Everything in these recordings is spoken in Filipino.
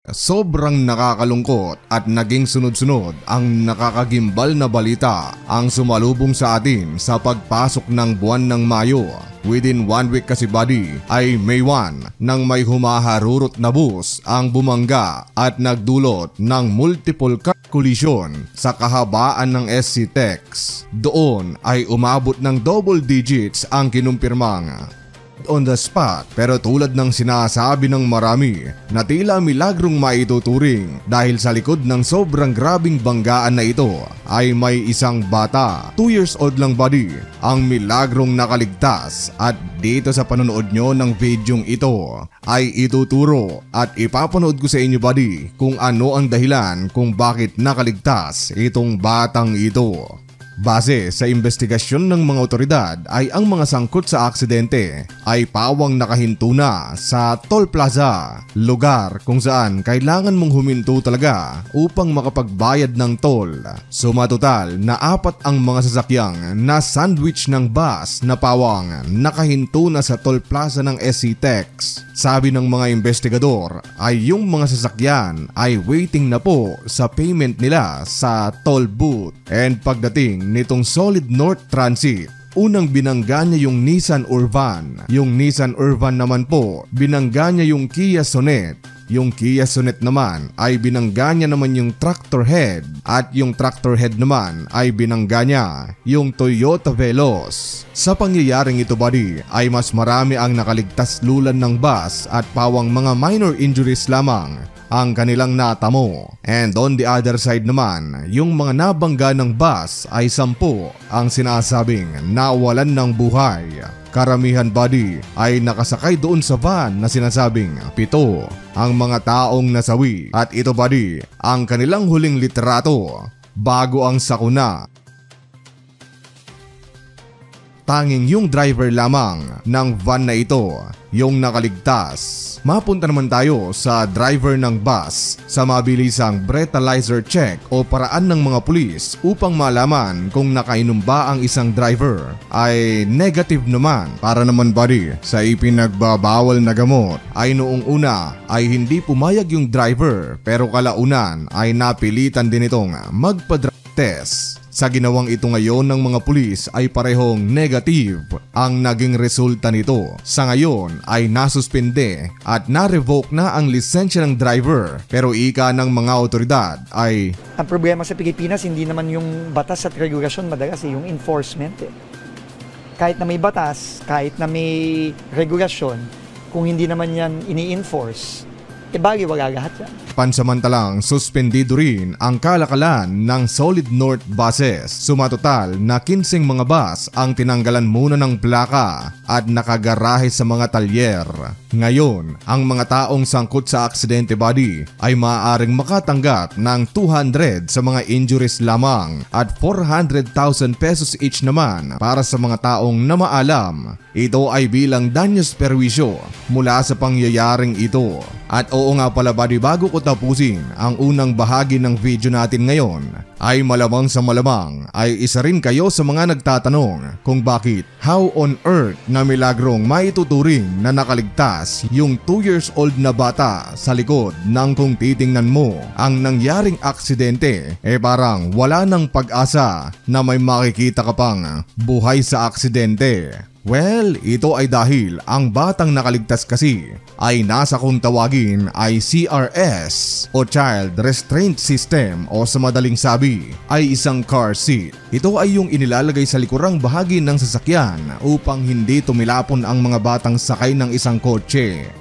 Sobrang nakakalungkot at naging sunod-sunod ang nakakagimbal na balita ang sumalubong sa atin sa pagpasok ng buwan ng Mayo. Within 1 week kasi buddy ay May 1 nang may humaharurot na bus ang bumangga at nagdulot ng multiple car collision sa kahabaan ng SC Tex. Doon ay umabot ng double digits ang kinumpirmang on the spot, pero tulad ng sinasabi ng marami na tila milagrong maituturing dahil sa likod ng sobrang grabing banggaan na ito ay may isang bata, 2 years old lang buddy, ang milagrong nakaligtas. At dito sa panonood nyo ng videong ito ay ituturo at ipapanood ko sa inyo buddy kung ano ang dahilan kung bakit nakaligtas itong batang ito. Base sa investigasyon ng mga otoridad ay ang mga sangkot sa aksidente ay pawang nakahinto na sa toll plaza, lugar kung saan kailangan mong huminto talaga upang makapagbayad ng toll. Sumatotal na 4 ang mga sasakyang na sandwich ng bus na pawang nakahinto na sa toll plaza ng SC Tex. Sabi ng mga investigador ay yung mga sasakyan ay waiting na po sa payment nila sa toll booth. And pagdating nitong Solid North Transit, unang binangga niya yung Nissan Urvan. Yung Nissan Urvan naman po, binangga niya yung Kia Sonet. Yung Kia Sonet naman ay binangga niya naman yung Tractor Head. At yung Tractor Head naman ay binangga niya yung Toyota Veloz. Sa pangyayaring ito buddy ay mas marami ang nakaligtas lulan ng bus at pawang mga minor injuries lamang ang kanilang natamo. And on the other side naman, yung mga nabangga ng bus ay 10 ang sinasabing nawalan ng buhay. Karamihan buddy ay nakasakay doon sa van na sinasabing 7 ang mga taong nasawi. At ito buddy ang kanilang huling litrato bago ang sakuna. Tanging yung driver lamang ng van na ito yung nakaligtas. Mapunta naman tayo sa driver ng bus sa mabilisang breathalyzer check o paraan ng mga pulis upang malaman kung nakainom ba ang isang driver. Ay negative naman. Para naman buddy sa ipinagbabawal na gamot ay noong una ay hindi pumayag yung driver, pero kalaunan ay napilitan din itong magpa-drug test. Sa ginawang ito ngayon ng mga pulis ay parehong negative ang naging resulta nito. Sa ngayon ay nasuspende at na-revoke na ang lisensya ng driver, pero ika ng mga otoridad ay ang problema sa Pilipinas hindi naman yung batas at regulasyon, madalas yung enforcement. Kahit na may batas, kahit na may regulasyon, kung hindi naman yan ini-enforce, baliwala lahat yan. Pansamantalang suspendido rin ang kalakalan ng Solid North buses. Sumatotal na 15 mga bus ang tinanggalan muna ng plaka at nakagarahe sa mga talyer. Ngayon, ang mga taong sangkot sa aksidente buddy ay maaaring makatanggap ng 200 sa mga injuries lamang at 400,000 pesos each naman para sa mga taong namaalam. Ito ay bilang danyos perwisyo mula sa pangyayaring ito. At oo nga pala buddy, bago ko tapusin ang unang bahagi ng video natin ngayon, ay malamang sa malamang ay isa rin kayo sa mga nagtatanong kung bakit how on earth na milagrong maituturing na nakaligtas yung 2 years old na bata sa likod ng kung titingnan mo ang nangyaring aksidente, parang wala nang pag-asa na may makikita ka pang buhay sa aksidente. Well, ito ay dahil ang batang nakaligtas kasi ay nasa kung tawagin ay CRS o Child Restraint System o sa madaling sabi ay isang car seat. Ito ay yung inilalagay sa likurang bahagi ng sasakyan upang hindi tumilapon ang mga batang sakay ng isang kotse.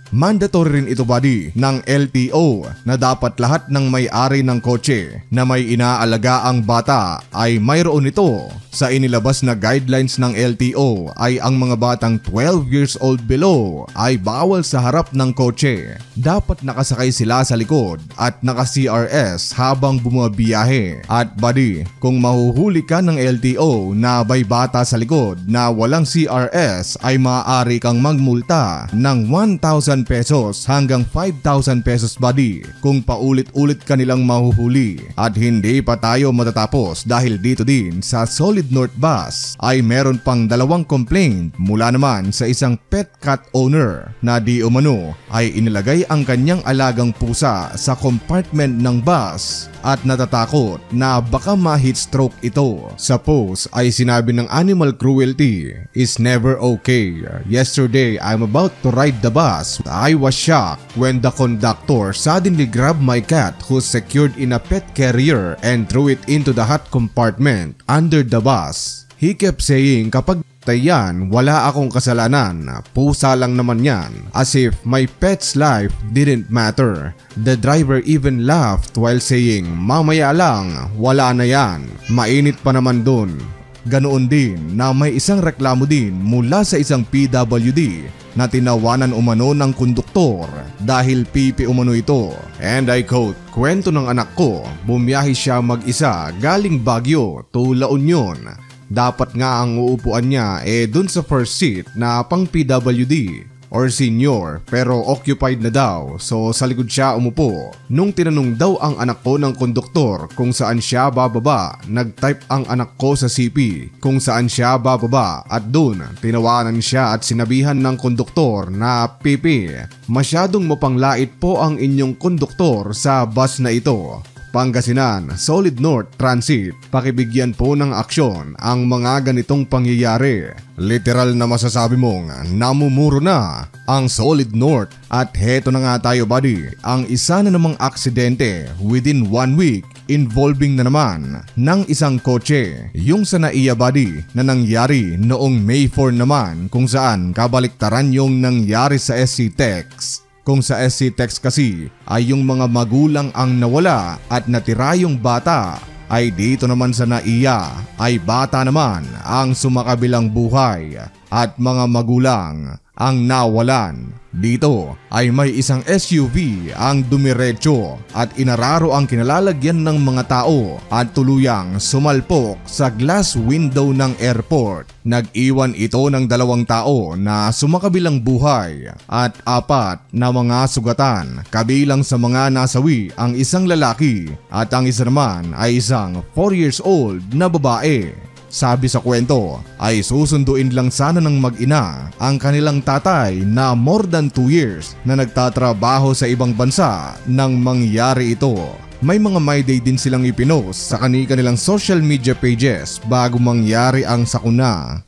Mandatory rin ito buddy ng LTO na dapat lahat ng may-ari ng kotse na may inaalaga ang bata ay mayroon ito. Sa inilabas na guidelines ng LTO ay ang mga batang 12 years old below ay bawal sa harap ng kotse. Dapat nakasakay sila sa likod at naka-CRS habang bumabiyahe. At buddy, kung mahuhuli ka ng LTO na may bata sa likod na walang CRS ay maaari kang magmulta ng 1,000 2,000 pesos hanggang 5,000 pesos buddy kung paulit-ulit kanilang mahuhuli. At hindi pa tayo matatapos dahil dito din sa Solid North Bus ay meron pang 2 complaint mula naman sa isang pet cat owner na di umano ay inilagay ang kanyang alagang pusa sa compartment ng bus at natatakot na baka ma-heat stroke ito. Sa post ay sinabi ng animal cruelty is never okay. Yesterday, I'm about to ride the bus. I was shocked when the conductor suddenly grabbed my cat who's secured in a pet carrier and threw it into the hot compartment under the bus. He kept saying kapag yan, wala akong kasalanan, pusa lang naman yan, as if my pet's life didn't matter. The driver even laughed while saying, mamaya lang, wala na yan, mainit pa naman dun. Ganoon din na may isang reklamo din mula sa isang PWD na tinawanan umano ng konduktor dahil pipi umano ito. And I quote, kwento ng anak ko, bumiyahe siya mag-isa galing Baguio to La Union. Dapat nga ang uupuan niya dun sa first seat na pang PWD or senior pero occupied na daw, so sa likod siya umupo. Nung tinanong daw ang anak ko ng konduktor kung saan siya bababa, nag-type ang anak ko sa CP kung saan siya bababa at dun tinawanan siya at sinabihan ng konduktor na pipi, masyadong mapanglait po ang inyong konduktor sa bus na ito. Pangasinan, Solid North Transit, pakibigyan po ng aksyon ang mga ganitong pangyayari. Literal na masasabi mong namumuro na ang Solid North. At heto na nga tayo buddy, ang isa na namang aksidente within 1 week involving na naman ng isang kotse. Yung sa NAIA buddy na nangyari noong May 4 naman kung saan kabaliktaran yung nangyari sa SC Tex. Kung sa SC Tex kasi ay yung mga magulang ang nawala at natira yung bata, ay dito naman sa NAIA ay bata naman ang sumakabilang buhay at mga magulang ang nawalan. Dito ay may isang SUV ang dumiretso at inararo ang kinalalagyan ng mga tao at tuluyang sumalpok sa glass window ng airport. Nag-iwan ito ng 2 tao na sumakabilang buhay at 4 na mga sugatan. Kabilang sa mga nasawi ang isang lalaki at ang isa naman ay isang 4 years old na babae. Sabi sa kwento ay susunduin lang sana ng mag-ina ang kanilang tatay na more than 2 years na nagtatrabaho sa ibang bansa nang mangyari ito. May mga My Day din silang ipinost sa kanilang social media pages bago mangyari ang sakuna.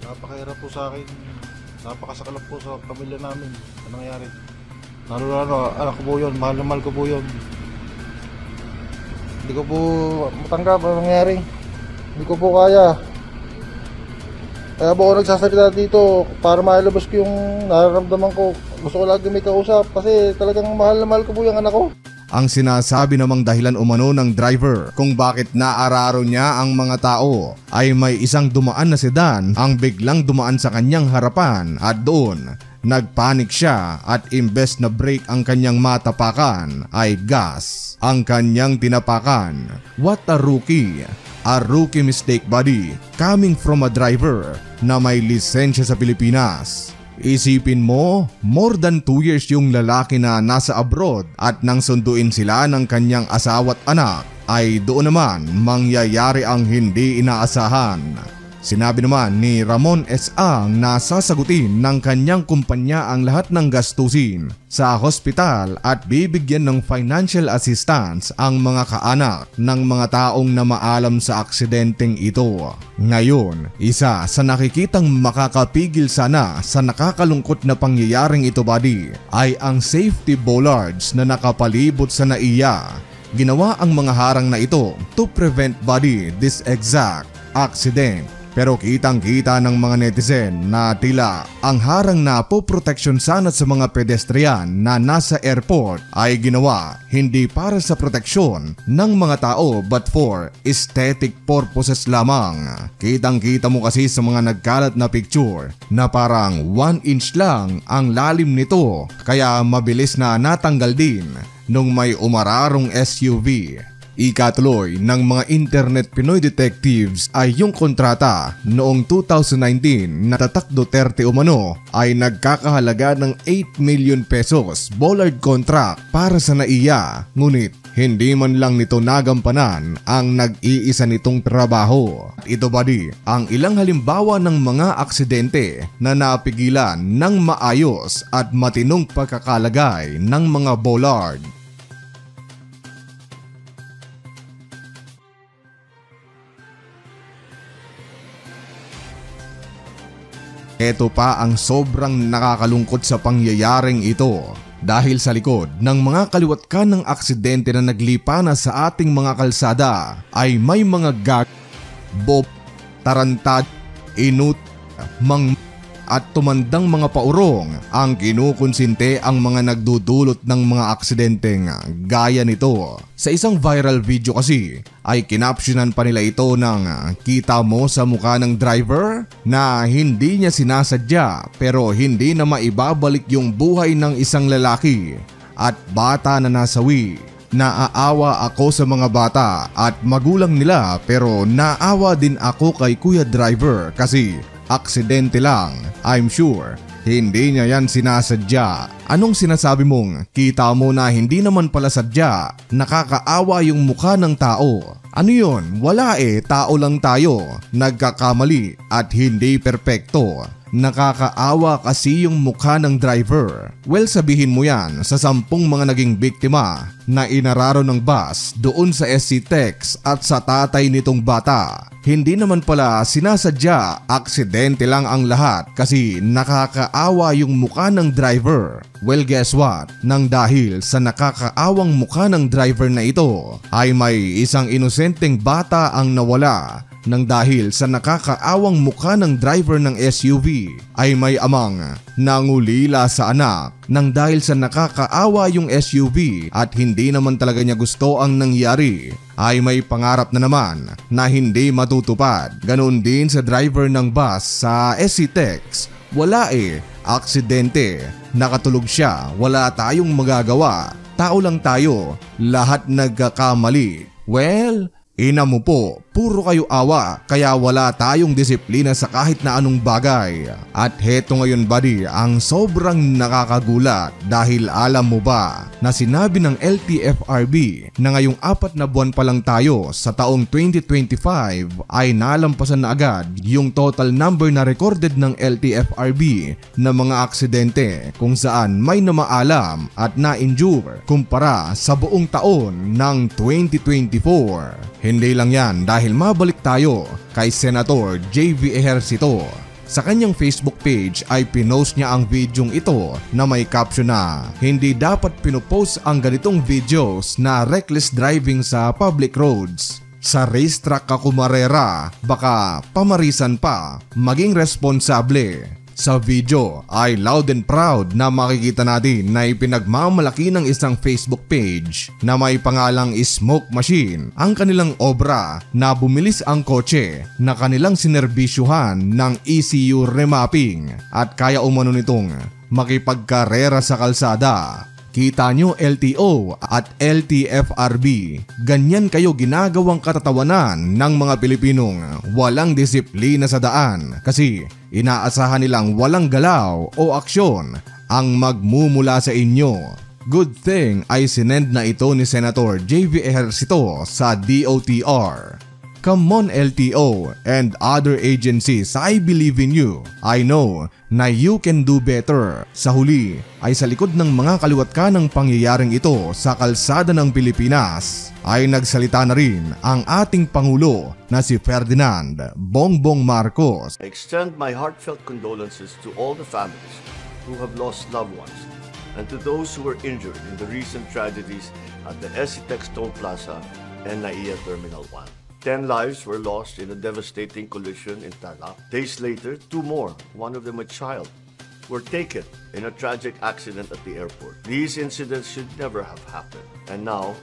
Napakahirap po sa akin, napakasakalap po sa pamilya namin. Ano nangyari? Lalo anak ko po yun, mahal na mahal ko po yun. Hindi ko po matanggap ang nangyari. Hindi ko po kaya. Kaya po ako nagsasalita dito para mailabas ko yung nararamdaman ko. Gusto ko lagi may kausap kasi talagang mahal na mahal ko po yung anak ko. Ang sinasabi namang dahilan umano ng driver kung bakit naararo niya ang mga tao ay may isang dumaan na sedan ang biglang dumaan sa kanyang harapan at doon nagpanik siya at imbes na brake ang kanyang matapakan ay gas ang kanyang tinapakan. What a rookie! A rookie mistake buddy coming from a driver na may lisensya sa Pilipinas. Isipin mo, more than 2 years yung lalaki na nasa abroad at nang sunduin sila ng kanyang asawa't anak ay doon naman mangyayari ang hindi inaasahan. Sinabi naman ni Ramon S.A. na sasagutin ng kanyang kumpanya ang lahat ng gastusin sa hospital at bibigyan ng financial assistance ang mga kaanak ng mga taong namaalam sa aksidenteng ito. Ngayon, isa sa nakikitang makakapigil sana sa nakakalungkot na pangyayaring ito buddy ay ang safety bollards na nakapalibot sa NAIA. Ginawa ang mga harang na ito to prevent buddy this exact accident. Pero kitang-kita ng mga netizen na tila ang harang na poproteksyon sana sa mga pedestrian na nasa airport ay ginawa hindi para sa proteksyon ng mga tao but for aesthetic purposes lamang. Kitang-kita mo kasi sa mga nagkalat na picture na parang 1 inch lang ang lalim nito kaya mabilis na natanggal din nung may umararong SUV. Ikatuloy ng mga internet Pinoy detectives ay yung kontrata noong 2019 na Tatak Duterte umano ay nagkakahalaga ng 8 million pesos bollard contract para sa NAIA, ngunit hindi man lang nito nagampanan ang nag-iisa nitong trabaho. Ito ba di ang ilang halimbawa ng mga aksidente na napigilan ng maayos at matinong pagkakalagay ng mga bollard. Ito pa ang sobrang nakakalungkot sa pangyayaring ito dahil sa likod ng mga kaliwat ng aksidente na naglipa na sa ating mga kalsada ay may mga tarantad, at tumandang mga paurong ang kinukonsinte ang mga nagdudulot ng mga aksidenteng gaya nito. Sa isang viral video kasi ay kinapsyonan pa nila ito ng "Kita mo sa mukha ng driver na hindi niya sinasadya pero hindi na maibabalik yung buhay ng isang lalaki at bata na nasawi. Naaawa ako sa mga bata at magulang nila pero naawa din ako kay Kuya Driver kasi aksidente lang. I'm sure hindi niya yan sinasadya." Anong sinasabi mong kita mo na hindi naman pala sadya? Nakakaawa yung mukha ng tao. Ano yun? Wala tao lang tayo. Nagkakamali at hindi perpekto. Nakakaawa kasi yung mukha ng driver. Well, sabihin mo yan sa 10 mga naging biktima na inararo ng bus doon sa SC Tex at sa tatay nitong bata. Hindi naman pala sinasadya, aksidente lang ang lahat kasi nakakaawa yung mukha ng driver. Well, guess what? Nang dahil sa nakakaawang mukha ng driver na ito ay may isang inosenteng bata ang nawala. Nang dahil sa nakakaawang mukha ng driver ng SUV ay may amang nangulila sa anak. Nang dahil sa nakakaawa yung SUV at hindi naman talaga niya gusto ang nangyari ay may pangarap na naman na hindi matutupad. Ganon din sa driver ng bus sa SC Tex. Wala aksidente. Nakatulog siya, wala tayong magagawa. Tao lang tayo, lahat nagkakamali. Well, ina mo po, puro kayo awa kaya wala tayong disiplina sa kahit na anong bagay. At heto ngayon buddy ang sobrang nakakagulat dahil alam mo ba na sinabi ng LTFRB na ngayong 4 na buwan pa lang tayo sa taong 2025 ay nalampasan na agad yung total number na recorded ng LTFRB na mga aksidente kung saan may namaalam at na-injure kumpara sa buong taon ng 2024. Hindi lang yan dahil mabalik tayo kay Senator JV Ejercito. Sa kanyang Facebook page ay pinost niya ang videong ito na may caption na "Hindi dapat pinopost ang ganitong videos na reckless driving sa public roads. Sa racetrack ka kumarera, baka pamarisan pa, maging responsable." Sa video ay loud and proud na makikita natin na ipinagmamalaki ng isang Facebook page na may pangalang Smoke Machine ang kanilang obra na bumilis ang kotse na kanilang sinerbisyuhan ng ECU remapping at kaya umano nitong makipagkarera sa kalsada. Kita nyo LTO at LTFRB, ganyan kayo ginagawang katatawanan ng mga Pilipinong walang disiplina sa daan kasi inaasahan nilang walang galaw o aksyon ang magmumula sa inyo. Good thing ay sinend na ito ni Senator JV Ejercito sa DOTR. Come on LTO and other agencies, I believe in you. I know na you can do better. Sa huli ay sa likod ng mga kaliwat ng pangyayaring ito sa kalsada ng Pilipinas ay nagsalita na rin ang ating Pangulo na si Ferdinand Bongbong Marcos. I extend my heartfelt condolences to all the families who have lost loved ones and to those who were injured in the recent tragedies at the SC Tex Toll Plaza and NAIA Terminal 1. 10 lives were lost in a devastating collision in Tarlac. Days later, 2 more, one of them a child, were taken in a tragic accident at the airport. These incidents should never have happened, and now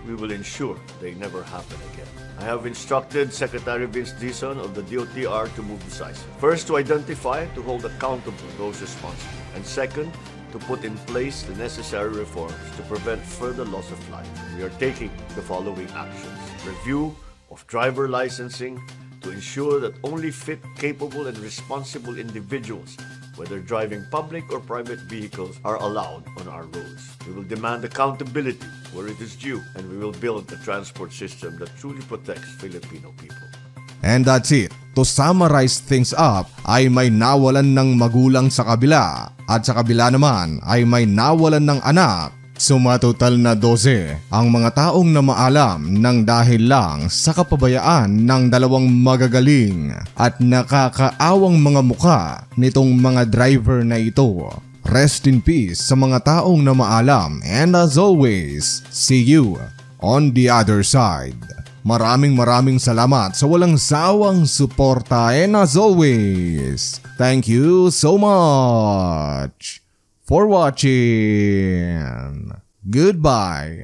we will ensure they never happen again. I have instructed Secretary Vince Dizon of the DOTR to move decisively. First, to identify, to hold accountable those responsible, and second, to put in place the necessary reforms to prevent further loss of life. We are taking the following actions. Review of driver licensing to ensure that only fit, capable, and responsible individuals, whether driving public or private vehicles, are allowed on our roads. We will demand accountability where it is due, and we will build a transport system that truly protects Filipino people. And that's it. To summarize things up, ay may nawalan ng magulang sa kabila at sa kabila naman ay may nawalan ng anak. Sumatotal na 12 ang mga taong na maalam ng dahil lang sa kapabayaan ng dalawang magagaling at nakakaawang mga muka nitong mga driver na ito. Rest in peace sa mga taong na maalam, and as always, see you on the other side. Maraming salamat sa walang sawang suporta, and as always, thank you so much for watching. Goodbye.